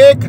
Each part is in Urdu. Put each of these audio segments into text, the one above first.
1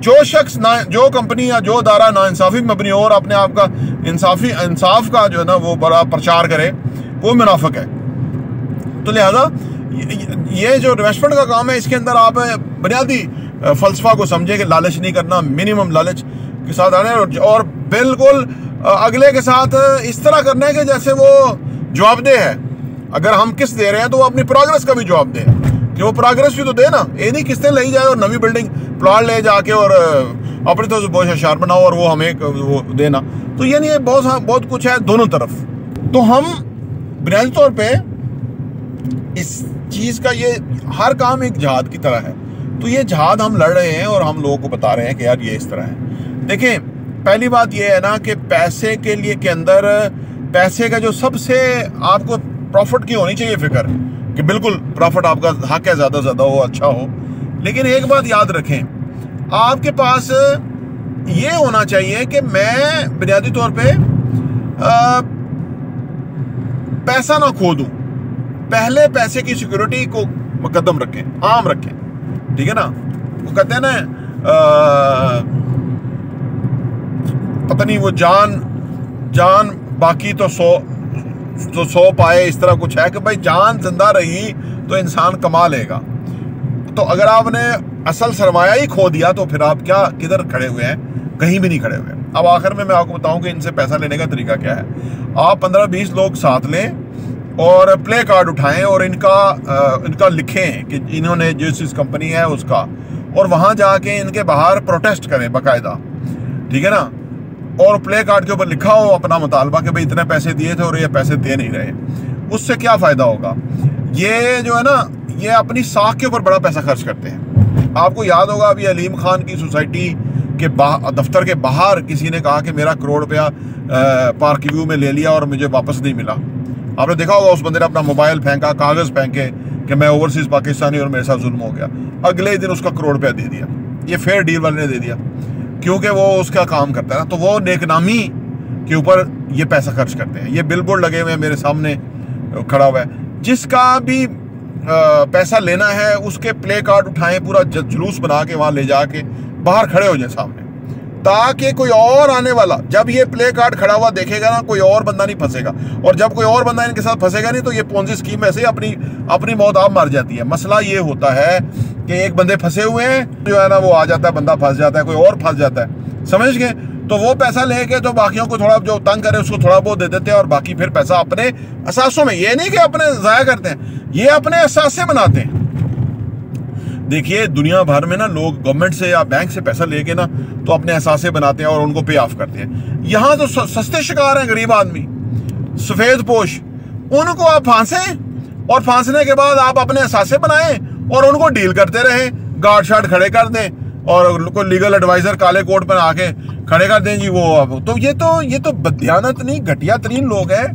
جو شخص جو کمپنی یا جو ادارہ ناانصافی میں مبنی ہو اور اپنے آپ کا انصاف کا جو ہے نا وہ بڑا پرچار کرے، وہ منافق ہے۔ تو لہذا یہ جو انویسٹمنٹ کا کام ہے، اس کے اندر آپ بنیادی فلسفہ کو سمجھے کہ لالچ نہیں کرنا، منیمم لالچ کے ساتھ آنے، اور بالکل اگلے کے ساتھ اس طرح کرنا ہے کہ جیسے وہ جواب دہ ہے۔ اگر ہم قسط دے رہے ہیں تو وہ اپنی پروگرس کا بھی جواب دے، کہ وہ پروگرس بھی تو دے نا، یہ نہیں قسطیں لے جائے اور نوی بلڈنگ پلاٹ لے جا کے اور اپنی طرف سے بہت اشار بناؤ اور وہ ہمیں وہ دینا۔ تو یعنی بہت کچھ ہے دونوں طرف۔ تو ہم بنیادی طور پہ اس چیز کا، یہ ہر کام ایک جہاد کی طرح ہے، تو یہ جہاد ہم لڑ رہے ہیں اور ہم لوگوں کو بتا رہے ہیں کہ یار یہ اس طرح ہے۔ دیکھیں، پہلی بات یہ ہے نا کہ پیسے کے لیے کے اندر پیسے کا جو سب سے آپ کو پروفٹ کی ہونی چاہیے فکر، کہ بالکل پروفٹ آپ کا حق ہے، زیادہ زیادہ ہو، اچھا ہو، لیکن ایک بات یاد رکھیں، آپ کے پاس یہ ہونا چاہیے کہ میں بنیادی طور پہ پیسہ نہ کھو دوں، پہلے پیسے کی سیکیورٹی کو مقدم رکھیں، عام رکھیں، ٹھیک ہے نا۔ وہ کہتے ہیں نا پتہ نہیں وہ جان باقی تو سو پائے، اس طرح کچھ ہے کہ بھائی جان زندہ رہی تو انسان کما لے گا۔ تو اگر آپ نے اصل سرمایہ ہی کھو دیا تو پھر آپ کدھر کھڑے ہوئے ہیں؟ کہیں بھی نہیں کھڑے ہوئے۔ اب آخر میں آپ کو بتاؤں کہ ان سے پیسہ لینے کا طریقہ کیا ہے۔ آپ 15-20 لوگ ساتھ لیں اور پلے کارڈ اٹھائیں اور ان کا لکھیں کہ انہوں نے جس کمپنی ہے اس کا، اور وہاں جا کے ان کے باہر پروٹیسٹ کریں باقاعدہ، ٹھیک ہے نا، اور پلے کارڈ کے اوپر لکھا ہو اپنا مطالبہ کہ بھئی اتنے پیسے دیے تھے اور یہ پیسے دے نہیں رہے۔ اس سے کیا فائدہ ہوگا؟ یہ جو ہے نا، یہ اپنی ساکھ کے اوپر بڑا پیسہ خرچ کرتے ہیں۔ آپ کو یاد ہوگا ابھی علیم خان کی سوسائٹی کے دفتر کے باہر کسی نے کہا کہ میرا 1 کروڑ روپیہ پارک ویو میں لے لیا اور مجھے واپس نہیں ملا۔ آپ نے دیکھا ہوگا اس بندے نے اپنا موبائل پھینکا، کاغذ پھینکے کہ میں اوورسیز پاکستانی اور میرے ساتھ ظلم ہو گیا۔ اگلے دن اس کا 1 کروڑ روپیہ دے دیا۔ یہ فیئر ڈیل والے نے دے دیا کیونکہ وہ اس کا کام کرتا ہے نا، تو وہ نیک نامی کے اوپر یہ پیسہ خرچ کرتے ہیں۔ یہ بل بورڈ لگے ہوئے ہیں میرے سامنے کھڑا ہوا ہے، جس کا بھی پیسہ لینا ہے اس کے پلے کارڈ اٹھائیں، پورا جلوس بنا کے وہاں لے جا کے باہر کھڑے ہو جائیں سامنے، تاکہ کوئی اور آنے والا جب یہ پلے کارڈ کھڑا ہوا دیکھے گا نا، کوئی اور بندہ نہیں پھنسے گا، اور جب کوئی اور بندہ ان کے ساتھ پھنسے گا نہیں تو یہ پونزی اسکیم ایسے ہی اپنی موت آپ مر جاتی ہے۔ مسئلہ یہ ہوتا ہے کہ ایک بندے پھنسے ہوئے ہیں، جو ہے نا وہ آ جاتا ہے، بندہ پھنس جاتا ہے، کوئی اور پھنس جاتا ہے، سمجھ گئے؟ تو وہ پیسہ لے کے تو باقیوں کو تھوڑا جو تنگ کرے اس کو تھوڑا بہت دے دیتے ہیں، اور باقی پھر پیسہ اپنے اثاثوں میں، یہ نہیں کہ اپنے ضائع کرتے ہیں، یہ اپنے اثاثے بناتے ہیں۔ دیکھیے دنیا بھر میں نا لوگ گورنمنٹ سے یا بینک سے پیسہ لے کے نا تو اپنے اثاثے بناتے ہیں اور ان کو پے آف کرتے ہیں۔ یہاں تو سستے شکار ہیں غریب آدمی، سفید پوش، ان کو آپ پھانسیں اور پھانسنے کے بعد آپ اپنے اثاثے بنائیں اور ان کو ڈیل کرتے رہیں، گارڈ شارڈ کھڑے کر دیں اور کوئی لیگل ایڈوائزر کالے کوٹ پر آ کے کھڑے کر دیں جی وہ۔ تو یہ تو بددیانت نہیں، گھٹیا ترین لوگ ہیں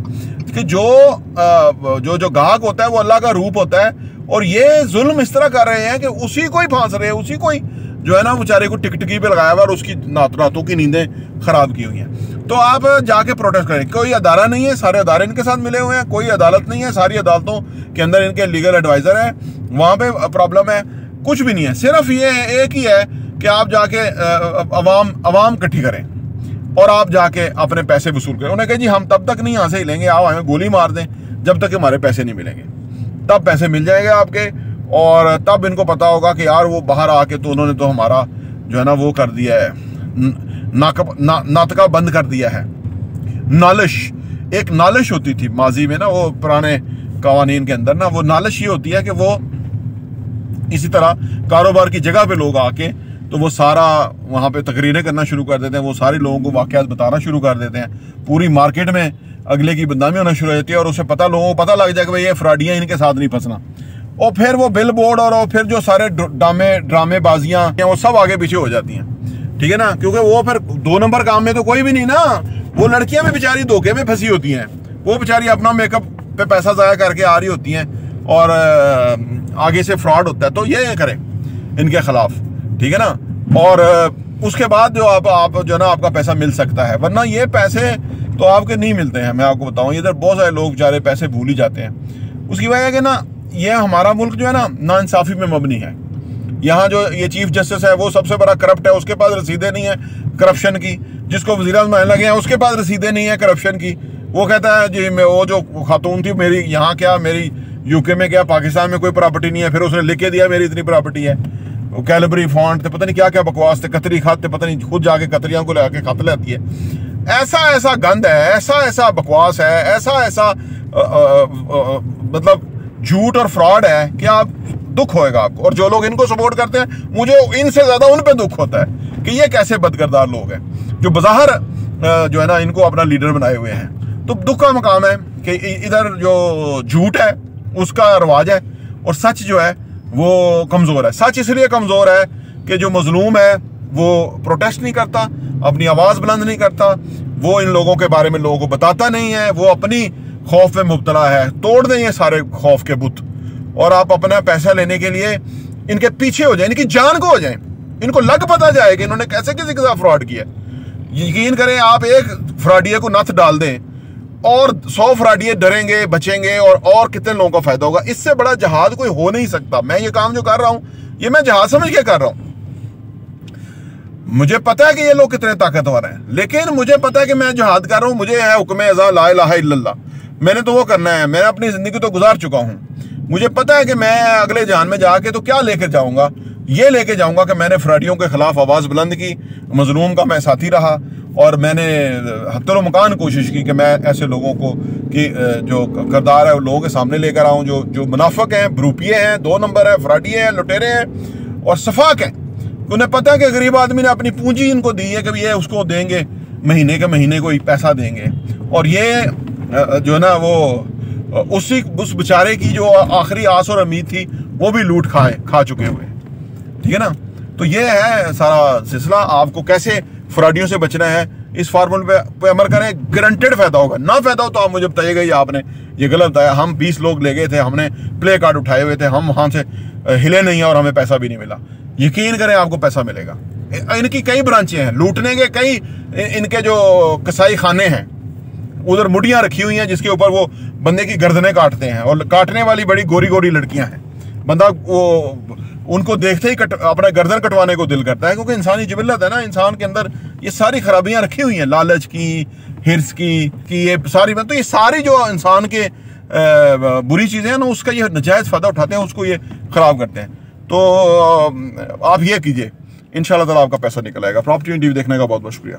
کہ جو گاہک ہوتا ہے وہ اللہ کا روپ ہوتا ہے، اور یہ ظلم اس طرح کر رہے ہیں کہ اسی کو ہی پھانس رہے ہیں، اسی کو ہی جو ہے نا بیچارے کو ٹکٹکی پہ لگایا ہوا اور اس کی راتوں کی نیندیں خراب کی ہوئی ہیں۔ تو آپ جا کے پروٹیسٹ کریں، کوئی ادارہ نہیں ہے، سارے ادارے ان کے ساتھ ملے ہوئے ہیں، کوئی عدالت نہیں ہے، ساری عدالتوں کے اندر ان کے لیگل ایڈوائزر ہیں، وہاں پہ پرابلم ہے، کچھ بھی نہیں ہے، صرف یہ ایک ہی ہے کہ آپ جا کے عوام اکٹھی کریں اور آپ جا کے اپنے پیسے وصول کریں۔ انہیں کہا جی ہم تب تک نہیں یہاں سے ہی لیں گے، آپ ہمیں گولی مار دیں جب تک ہمارے پیسے نہیں ملیں گے، تب پیسے مل جائیں گے آپ کے، اور تب ان کو پتا ہوگا کہ یار وہ باہر آ کے تو انہوں نے تو ہمارا جو ہے نا وہ کر دیا ہے، ناطقہ بند کر دیا ہے۔ نالش، ایک نالش ہوتی تھی ماضی میں نا، وہ پرانے قوانین کے اندر نا، وہ نالش یہ ہوتی ہے کہ وہ اسی طرح کاروبار کی جگہ پہ لوگ آ کے تو وہ سارا وہاں پہ تقریریں کرنا شروع کر دیتے ہیں، وہ سارے لوگوں کو واقعات بتانا شروع کر دیتے ہیں، پوری مارکیٹ میں اگلے کی بدنامی ہونا شروع ہو جاتی ہے، اور اسے لوگوں کو پتہ لگ جائے کہ بھئی یہ فراڈیاں، ان کے ساتھ نہیں پھنسنا، اور پھر وہ بل بورڈ اور پھر جو سارے ڈرامے بازیاں ہیں وہ سب آگے پیچھے ہو جاتی ہیں، ٹھیک ہے نا، کیونکہ وہ پھر 2 نمبر کام میں تو کوئی بھی نہیں نا، وہ لڑکیاں بھی بیچاری دھوکے میں پھنسی ہوتی ہیں، وہ بیچاری اپنا میک اپ پہ پیسہ ضائع کر کے آ رہی ہوتی ہیں اور آگے سے فراڈ ہوتا ہے، تو یہ کریں ان کے خلاف، ٹھیک ہے نا، اور اس کے بعد جو آپ جو ہے نا آپ کا پیسہ مل سکتا ہے، ورنہ یہ پیسے تو آپ کے نہیں ملتے ہیں۔ میں آپ کو بتاؤں ادھر بہت سارے لوگ بیچارے پیسے بھول ہی جاتے ہیں، اس کی وجہ ہے کہ نا یہ ہمارا ملک جو ہے نا ناانصافی میں مبنی ہے، یہاں جو یہ چیف جسٹس ہے وہ سب سے بڑا کرپٹ ہے, اس کے پاس رسیدیں نہیں ہیں کرپشن کی. جس کو وزیر اعظم لگے ہیں اس کے پاس رسیدیں نہیں ہیں کرپشن کی. وہ کہتا ہے جی میں وہ جو خاتون تھی میری یہاں کیا, میری یو کے میں کیا, پاکستان میں کوئی پراپرٹی نہیں ہے, پھر اس نے لکھ کے دیا میری اتنی پراپرٹی ہے. کیلبری فونٹ تھے, پتہ نہیں کیا کیا بکواس تھے, قطری خط تھے, پتہ نہیں خود جا کے قطریوں کو لے کے خط لیتی ہے. ایسا گند ہے, ایسا بکواس ہے, ایسا مطلب جھوٹ اور فراڈ ہے کہ آپ دکھ ہوئے گا آپ کو. اور جو لوگ ان کو سپورٹ کرتے ہیں مجھے ان سے زیادہ ان پہ دکھ ہوتا ہے کہ یہ کیسے بدکردار لوگ ہیں جو بظاہر جو ہے نا ان کو اپنا لیڈر بنائے ہوئے ہیں. تو دکھ کا مقام ہے کہ ادھر جو جھوٹ ہے اس کا رواج ہے اور سچ جو ہے وہ کمزور ہے. سچ اس لیے کمزور ہے کہ جو مظلوم ہے وہ پروٹیسٹ نہیں کرتا, اپنی آواز بلند نہیں کرتا, وہ ان لوگوں کے بارے میں لوگوں کو بتاتا نہیں ہے, وہ اپنی خوف میں مبتلا ہے. توڑ دیں یہ سارے خوف کے بت اور آپ اپنا پیسہ لینے کے لیے ان کے پیچھے ہو جائیں, ان کی جان کو ہو جائیں. ان کو لگ پتا جائے کہ انہوں نے کیسے کسی کے ساتھ فراڈ کیا. یقین کریں آپ ایک فراڈیے کو نتھ ڈال دیں اور 100 فراڈیے ڈریں گے, بچیں گے, اور کتنے لوگوں کا فائدہ ہوگا. اس سے بڑا جہاد کوئی ہو نہیں سکتا. میں یہ کام جو کر رہا ہوں یہ میں جہاد سمجھ کے کر رہا ہوں. مجھے پتا ہے کہ یہ لوگ کتنے طاقتور ہیں, لیکن مجھے پتا ہے کہ میں جہاد کر رہا ہوں. مجھے ہے حکم اذا لا الہ الا اللہ, میں نے تو وہ کرنا ہے. میں اپنی زندگی تو گزار چکا ہوں. مجھے پتا ہے کہ میں اگلے جہان میں جا کے تو کیا لے کے جاؤں گا. یہ لے کے جاؤں گا کہ میں نے فراڈیوں کے خلاف آواز بلند کی, مظلوم کا میں ساتھی رہا, اور میں نے حتی الامکان کوشش کی کہ میں ایسے لوگوں کو کہ جو کردار ہے وہ لوگوں کے سامنے لے کر آؤں جو منافق ہیں, بروپیے ہیں, 2 نمبر ہیں, فراڈیے ہیں, لٹیرے ہیں اور صفاق ہیں. انہیں پتہ ہے کہ غریب آدمی نے اپنی پونجی ان کو دی ہے کہ یہ اس کو دیں گے, مہینے کے مہینے کوئی پیسہ دیں گے, اور یہ جو ہے نا وہ اس بیچارے کی جو آخری آس اور امید تھی وہ بھی لوٹ کھا چکے ہوئے. ٹھیک ہے نا. تو یہ ہے سارا سلسلہ. آپ کو کیسے فراڈیوں سے بچنا ہے اس فارمول پہ عمل کریں, گارنٹیڈ فائدہ ہوگا. نہ فائدہ ہو تو آپ مجھے بتائیے گا یہ آپ نے یہ غلط بتایا. ہم 20 لوگ لے گئے تھے, ہم نے پلے کارڈ اٹھائے ہوئے تھے, ہم وہاں سے ہلے نہیں اور ہمیں پیسہ بھی نہیں ملا. یقین کریں آپ کو پیسہ ملے گا. ان کی کئی برانچیں ہیں, لوٹنے کے کئی ان کے جو کسائی خانے ہیں, ادھر مٹیاں رکھی ہوئی ہیں جس کے اوپر وہ بندے کی گردنیں کاٹتے ہیں, اور کاٹنے والی بڑی گوری لڑکیاں ہیں. بندہ وہ ان کو دیکھتے ہی اپنا گردن کٹوانے کو دل کرتا ہے, کیونکہ انسانی جبلت ہے نا, انسان کے اندر یہ ساری خرابیاں رکھی ہوئی ہیں, لالچ کی, ہرس کی یہ ساری. تو یہ ساری جو انسان کے بری چیزیں ہیں نا اس کا یہ نجائز فائدہ اٹھاتے ہیں, اس کو یہ خراب کرتے ہیں. تو آپ یہ کیجئے, انشاءاللہ تعالیٰ آپ کا پیسہ نکل آئے گا. پراپرٹی ٹی وی دیکھنے کا بہت بہت شکریہ.